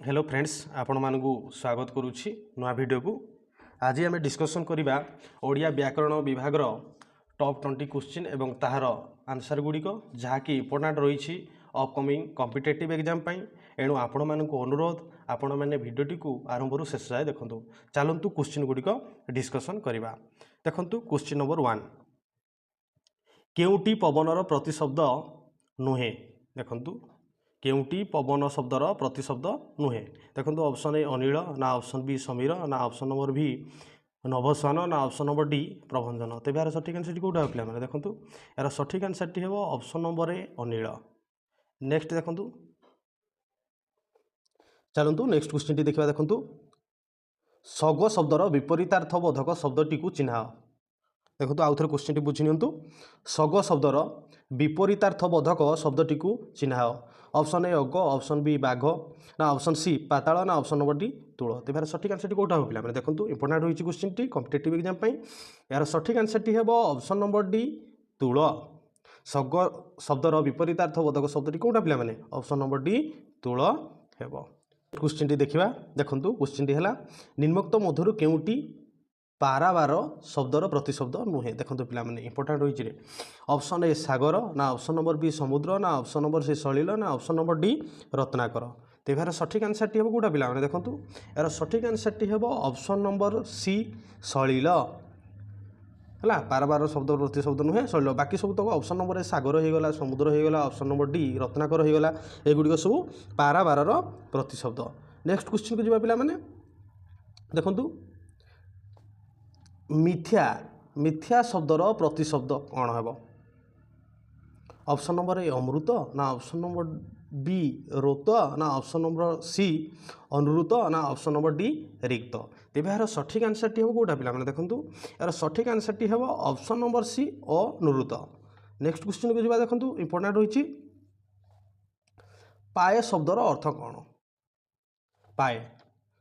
Hello friends आपण मानकु स्वागत करुछि नया वीडियो को। आज आम डिस्कसन करिबा ओडिया व्याकरण विभाग टॉप 20 क्वेश्चन एवं ताहार आंसर गुड़िक जहाँकि इम्पोर्टाट रही अपकमिंग कॉम्पिटिटिव एग्जाम पाई। एणु आपण मानकु अनुरोध आपण मैंने वीडियोटी को आरंभ शेष जाए देखंतु। चलतु क्वेश्चन गुड़िक डिस्कसन करिबा। देखंतु क्वेश्चन नंबर 1, केउटी पवनर प्रतिशब्द नुहे। देखंतु केउटी पवन शब्दर प्रतिशब्द नुहे। देखो ऑप्शन ए अनिल ना ऑप्शन बी समीर ना ऑप्शन नंबर बी नभस्वान ना ऑप्शन नंबर डी प्रभंजन। तेज यार सठिक आंसर कौटा पे मैंने देखो यार सठिक आंसर टी हम ऑप्शन नंबर ए अनिल। नेक्स्ट देखो चलतु नेक्स्ट क्वेश्चन टी देखा। देखो सग शब्दर विपरीतार्थ बोधक शब्दटी को चिन्ह। देखो आउ थे क्वेश्चन टी बुझी नियंतु। सग शब्दर विपरीतार्थ बोधक शब्दटी को चिन्ह। ऑप्शन ए अग, ऑप्शन बी बाघ ना ऑप्शन सी पाताल ना ऑप्शन नंबर डी तुल। तेज सठिक आंसर कौटा हो पे देखो इंपोर्टाट रही क्वेश्चन टी कॉम्पिटिटिव एग्जाम यार सठिक आंसर टी हम ऑप्शन नंबर डी तुल। सग शब्दर विपरीतार्थ बोधक शब्दटी कौटा पे मैंने ऑप्शन नंबर डी तुल हेब। क्वेश्चन टी देखा। देखो क्वेश्चन टी है निम्नोक्त मधुर केउटी पारावार शब्दर प्रतिशब्द नुहे। देखो पे इंपोर्टाट रही ऑप्शन ए सागर ना ऑप्शन नंबर बी समुद्र ना ऑप्शन नंबर सी सलिल ना ऑप्शन नंबर डी रत्नाकर। तेज यार सठिक आंसर टी हम कौटा पे मैंने देखो यार सठिक आंसर टी हम ऑप्शन नंबर सी सलिल है। पारावार शब्द प्रतिशब्द नुहे सलिल। बाकी सब तक ऑप्शन नंबर ए सागर होगला, समुद्र होगला, ऑप्शन नंबर डी रत्नाकर होगला। एगुड़िक सब पारावार प्रतिशब्द। नेक्स्ट क्वेश्चन को जी पे देखु मिथ्या मिथ्या शब्दर प्रतिशब्द कौन है। ऑप्शन नंबर ए अमृत ना ऑप्शन नंबर बी रोत ना ऑप्शन नंबर सी अनुरुत ना ऑप्शन नंबर डी रिक्त। तेज यार सठिक आंसर टी हम कौटा पे देखो यार सठिक आंसर टी हम ऑप्शन नंबर सी अनुरुत। नेक्स्ट क्वेश्चन को जी देखो इंपोर्टाट रही पाए शब्दर अर्थ कौन। पाए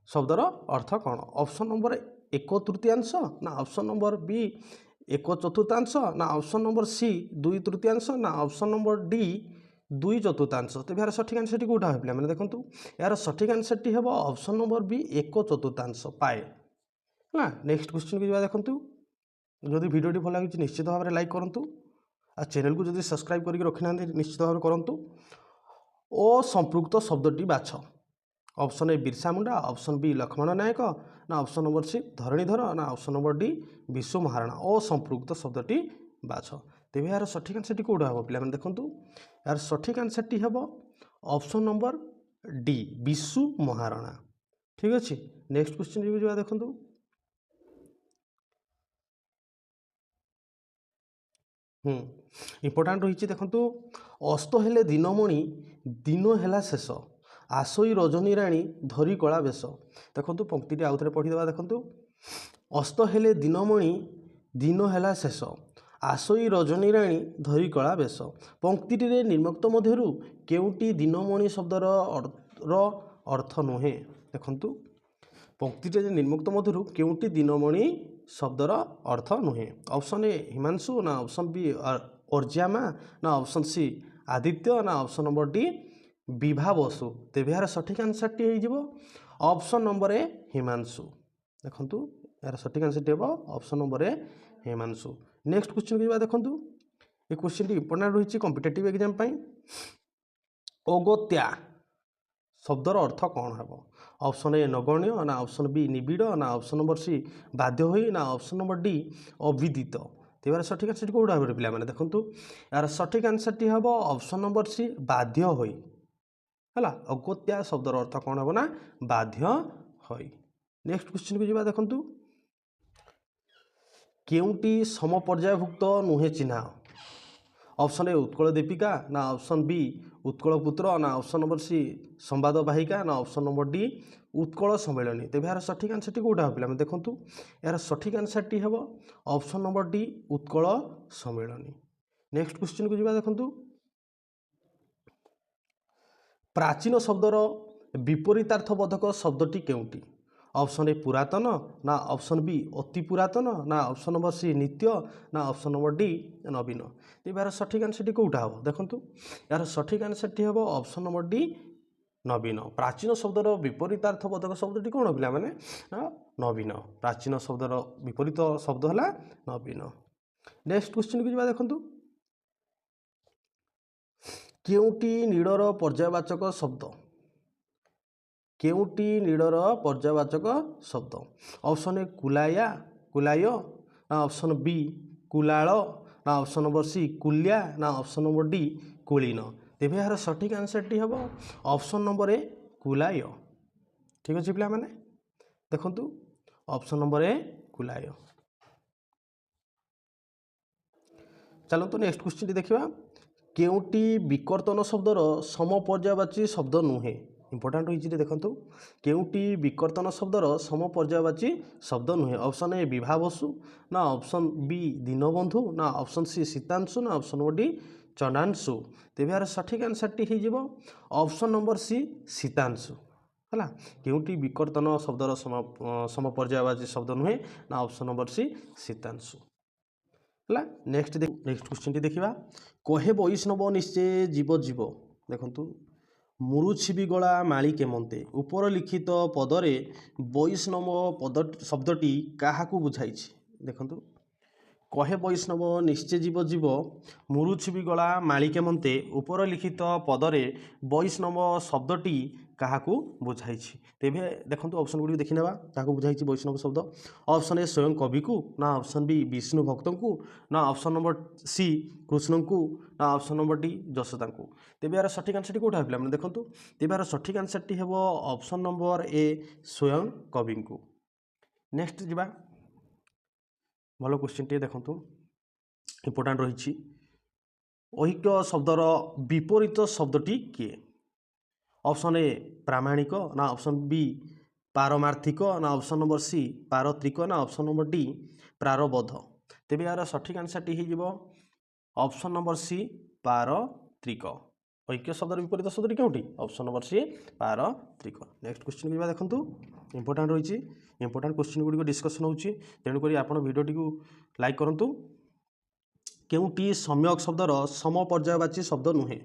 शब्दर अर्थ कौन। ऑप्शन नंबर एक तृतीयांश ना ऑप्शन नंबर बी एक चतुर्थांश ना ऑप्शन नंबर सी दुई तृतीयांश ना ऑप्शन नंबर डी दुई चतुर्थांश। तेज यार सठिक आंसर टी कौटा हो पे मैंने देखो यार सठिक आंसर टी हम ऑप्शन नंबर बी एक चतुर्थांश पाए है। नेक्स्ट क्वेश्चन को देखो जदि वीडियो भल लगे निश्चित भाव में लाइक करूँ आ चैनल को जब सब्सक्राइब करके रखी ना निश्चित भाव में करूँ। असंपृक्त शब्दटी बाछ। Option A Birsa Munda, option B Laxman Nayak ना ऑप्शन नंबर सी धरणीधर ना ऑप्शन नंबर डी विश्व महाराणा। असंपृक्त शब्दटी बाछ। तेज यार सठिक आंसर टी कौटा हम पे देखो यार सठिक आंसर टी हम ऑप्शन नंबर डी विश्व महाराणा। ठीक अच्छे। नेक्स्ट क्वेश्चन जी देखो इंपोर्टाट रही देखो अस्त हेले दिनमणि दिन है शेष आसई रजनी राणी धरी कला बेश। देखो पंक्ति आउ थे पढ़ीदे। देखो अस्त हेले दिनमणि दिन है शेष आसई रजनी राणी धरी कला बेश। पंक्ति निम्नोक्त मध्यरु केउटी दिनमणि शब्दर अर्थ नुहे। देखो पंक्ति निम्नोक्त मध्यरु केउटी दिनमणि शब्दर अर्थ नुहे। ऑप्शन ए हिमांशु ना ऑप्शन बी अर्जामा ना ऑप्शन सी आदित्य ना option number D Vibha Basu. तेज यार सठिक आंसर टी हो ऑप्शन नंबर ए हिमांशु। देखो यार सठिक आंसर टी हम option number A Himanshu. Next question को देखो ये क्वेश्चन टी इंपोर्टाट रही कॉम्पिटिटिव एग्जाम अगत्या शब्दर अर्थ कौन है। ऑप्शन ए नगण्य ना ऑप्शन बी निबिड़ ना ऑप्शन नंबर सी बाध्य होई ना ऑप्शन नंबर डी अविदित। तेज यार सठिक आंसर कौटा हो पे मैंने देखो यार सठिक आंसर टी हम ऑप्शन नंबर सी बाध्य होई है। अगत्या शब्दर अर्थ कौन है ना बाध्य होई। नेक्स्ट क्वेश्चन को जी देखो केउटी समपर्यायभुक्त नुहे चिन्ह। ऑप्शन ए उत्कल दीपिका ना ऑप्शन बी उत्कल पुत्र ना ऑप्शन नंबर सी संवाद वाहिका ना ऑप्शन नंबर डी उत्कल सम्मेलनी। तेज यार सठिक आंसर टी कौटा हो पे देखो यार सठिक आंसर टी हम option number D Utkal Sammilani. Next question को जी देखो प्राचीन शब्दर विपरीतार्थबोधक शब्दटी केउटी। ऑप्शन ए पुरातन ना ऑप्शन बी अति पुरातन ना ऑप्शन नंबर सी नित्य ना ऑप्शन नंबर डी नवीन। तो यार सठिक आंसर टी कौटा हम देखो यार सठिक आंसर टी हम ऑप्शन नंबर डी नवीन। प्राचीन शब्दर विपरीतार्थ बोधक शब्दटी कौन पिला माने नवीन। प्राचीन शब्दर विपरीत शब्द है नवीन। नेक्स्ट क्वेश्चन को देखु केउटी नीडर पर्यायवाचक शब्द केउटी नीडर पर्यायवाचक शब्द ऑप्शन ए कुलाया कुलाय ना ऑप्शन बी कुलाल ना ऑप्शन नंबर सी कुल्या ना ऑप्शन नंबर डी कुलीन। तेज यार सठिक आंसर टी हम ऑप्शन नंबर ए कुलाय। ठीक अच्छे पिला माने देखु ऑप्शन नंबर ए कुलाय। चलते नेक्स्ट क्वेश्चन देखा केउटी विकर्तन शब्दर समपर्यायवाची शब्द नुहे। इंपोर्टाट होती देखो केउटी विकर्तन शब्दर समपर्यायवाची शब्द नुहे। ऑप्शन ए विभा बसु ना ऑप्शन बी दीनबंधु ना ऑप्शन सी सीतांशु ना ऑप्शन नंबर डी चंडांशु। तेज यार सठिक आंसर टी हो ऑप्शन नंबर सी सीतांशु है। केउटी विकर्तन शब्दर समपर्यायवाची शब्द नुहे ना ऑप्शन नंबर सी सीतांशु है। नेक्स्ट क्वेश्चन टी देखा कहे वैष्णव निश्चय जीव जीव देखु मुरुछिबी गला माली केमंते उपर लिखित पदरे वैष्णव पद शब्दटी क्या बुझाई देखु कहे वैष्णव निश्चय जीव जीव मुरुछिबी गला माली केमंते उपर लिखित पदरे वैष्णव शब्दटी क्या बुझाई। तेरे देखो ऑप्शन गुड़ी देखने क्या बुझाई वैष्णव शब्द। ऑप्शन ए स्वयं कवि को ना ऑप्शन बी विष्णु भक्त को ना ऑप्शन नंबर सी कृष्ण को ना ऑप्शन नंबर डी जशोदा को। तेज यार सठिक आंसर टी कौटा है देखो तेज यार सठिक आंसर टी हम ऑप्शन नंबर ए स्वयं कवि को। नेक्स्ट जा भल क्वेश्चन टी देखु इंपोर्टाट रही ऐक्य शब्दर विपरीत शब्दटी किए। ऑप्शन ए प्रामाणिक ना ऑप्शन बी पारमार्थिक ना ऑप्शन नंबर सी पारत्रिक ना ऑप्शन नंबर डी प्रारबद्ध। तेज यार सठिक आंसर टी हो ऑप्शन नंबर सी पारत्रिक। ऐक्य शब्द विपरीत शब्द क्योंटी ऑप्शन नंबर सी पारत्रिक। नेक्स्ट क्वेश्चन को देखो इंपोर्टाट रही इंपोर्टाट क्वेश्चन गुड़ी डिस्कसन होची तेणुक आप भिडियोटी को लाइक करूँ। केउटी सम्यक शब्दर समपर्यायवाची शब्द नुहे।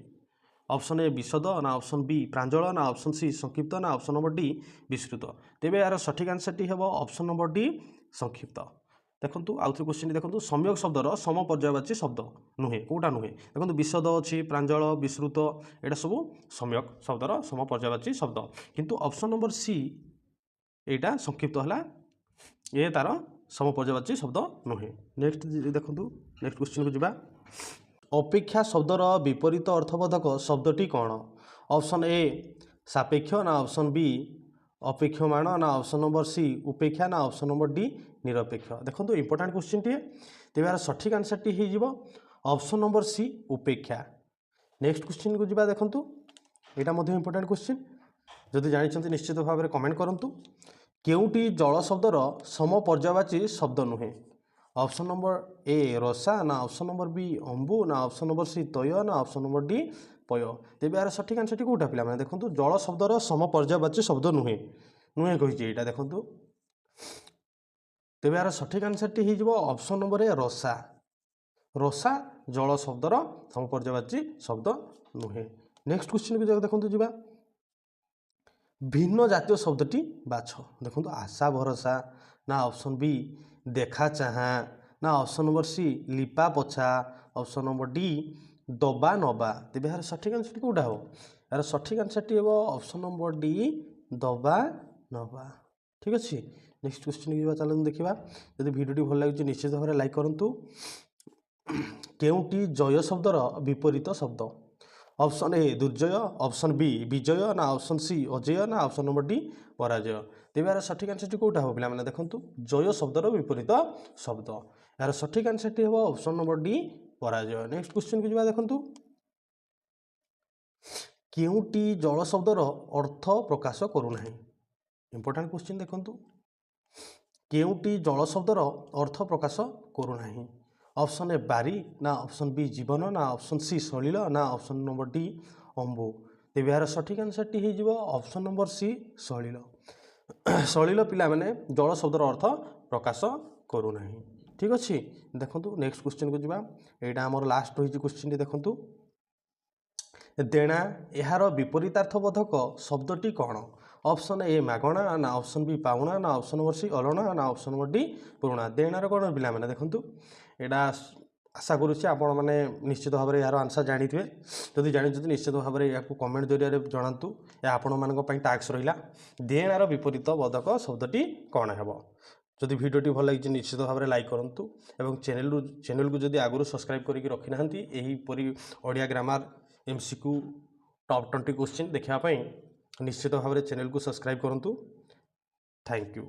ऑप्शन ए विशद ना ऑप्शन बी प्रांजल ना ऑप्शन सी संक्षिप्त ना ऑप्शन नंबर डी विस्तृत। तेज यार सठिक आंसर टी हम ऑप्शन नंबर डी संक्षिप्त। देखो आउ थे क्वेश्चन देखो सम्यक शब्दर समपर्यायवाची शब्द नुहे कौटा नुहे देखो विशद अच्छी प्रांजल विस्तृत यहाँ सब सम्यक शब्दर समपर्यायवाची शब्द किंतु ऑप्शन नंबर सी यहाँ संक्षिप्त है ये तार समपर्यायवाची शब्द नुहे। नेक्स्ट देखो नेक्स्ट क्वेश्चन को जी अपेक्षा शब्दर विपरीत अर्थबोधक शब्दटी कौन। ऑप्शन ए सापेक्ष ना ऑप्शन बी अपेक्षमाण ना ऑप्शन नंबर सी उपेक्षा ना ऑप्शन नंबर डी निरपेक्ष। देखो इंपोर्टाट क्वेश्चन टी तेज यार सठिक आंसर टी हो ऑप्शन नंबर सी उपेक्षा। नेक्स्ट क्वेश्चन को जी देखो यहाँ इंपोर्टाट क्वेश्चन जदि जानते निश्चित भाव में कमेंट करूँ केउटी जल शब्दर समपर्यायवाची शब्द नुहे। ऑप्शन नंबर ए रसा ना ऑप्शन नंबर बी अंबु ना ऑप्शन नंबर सी तय ना ऑप्शन नंबर डी पय। तेज यार सठिक आंसर टी कौटा पे देखो जल शब्दर समपर्यायवाची शब्द नुहे नुहे कही देखो तेज यार सठिक आंसर टी हो ऑप्शन नंबर ए रसा। रसा जल शब्दर समपर्यायवाची शब्द नुहे। नेक्स्ट क्वेश्चन को देखो जी भिन्न जातीय शब्दटी बाछ। देखो आशा भरोसा ना ऑप्शन बी देखा चाहा ना ऑप्शन नंबर सी लिपा पोछा ऑप्शन नंबर डी दबा नबा। तेज यार सठिक आंसर कौटा हो यार सठिक आंसर टी हो ऑप्शन नंबर डी दबा नबा। ठीक अच्छे नेक्स्ट क्वेश्चन की चलते देखा जब भिडियो भल लगे निश्चित भाव में लाइक करूँ। केउटी जय शब्दर विपरीत शब्द। ऑप्शन ए दुर्जय ऑप्शन बी विजय ना ऑप्शन सी अजय ना ऑप्शन नंबर डी पराजय। तेज यार सठिक आंसर टी कौटा हम पे देखो जय शब्दर विपरीत शब्द यार सठिक आंसर टी हम ऑप्शन नंबर डी पराजय। नेक्स्ट क्वेश्चन को जी देखो केउटी जल शब्दर अर्थ प्रकाश करूना। इंपोर्टाट क्वेश्चन देखो केउटी जल शब्दर अर्थ प्रकाश करूना। ऑप्शन ए बारी ना ऑप्शन बी जीवन ना ऑप्शन सी सलिल ना ऑप्शन नंबर डी अंबु। तेज यार सठिक आंसर टी हो ऑप्शन नंबर सी सलिल। सलिल पिला माने जल शब्दर अर्थ प्रकाश करूना। ठीक अच्छे देखो नेक्स्ट क्वेश्चन को जी यहाँ आमर लास्ट रही क्वेश्चन टी देखो ଦେଣା ଏହାର ବିପରୀତାର୍ଥବୋଧକ ଶବ୍ଦଟି କ'ଣ? ଅପସନ୍ ଏ ମାଗଣା ନା ଅପସନ୍ ବି ପାଉଣା ନା ଅପସନ୍ ନମ୍ବର ସି ଅଲଣା ନା ଅପସନ୍ ନମ୍ବର ଡି ପୁରୁଣା। ଦେଣାର କ'ଣ ପିଲାମାନେ ଦେଖନ୍ତୁ ଏଇଟା ଆଶା କରୁଛି ଆପଣମାନେ ନିଶ୍ଚିତ ଭାବରେ ଏହାର ଆନ୍ସର୍ ଜାଣିଥିବେ। ଯଦି ଜାଣିଛନ୍ତି ନିଶ୍ଚିତ ଭାବରେ ଏହାକୁ କମେଣ୍ଟ ଜରିଆରେ ଜଣାନ୍ତୁ। ଏହା ଆପଣମାନଙ୍କ ପାଇଁ ଟାସ୍କ ରହିଲା। ଦେଣାର ବିପରୀତ ବୋଧକ ଶବ୍ଦଟି କ'ଣ ହେବ? ଯଦି ଭିଡ଼ିଓଟି ଭଲ ଲାଗିଛି ନିଶ୍ଚିତ ଭାବରେ ଲାଇକ୍ କରନ୍ତୁ ଏବଂ ଚ୍ୟାନେଲକୁ ଯଦି ଆଗରୁ ସବସ୍କ୍ରାଇବ୍ କରିକି ରଖିନାହାନ୍ତି ଏହିପରି Odia grammar MCQ top 20 question ଦେଖିବା ପାଇଁ ନିଶ୍ଚିତ ଭାବରେ ଚ୍ୟାନେଲକୁ ସବସ୍କ୍ରାଇବ୍ କରନ୍ତୁ। Thank you.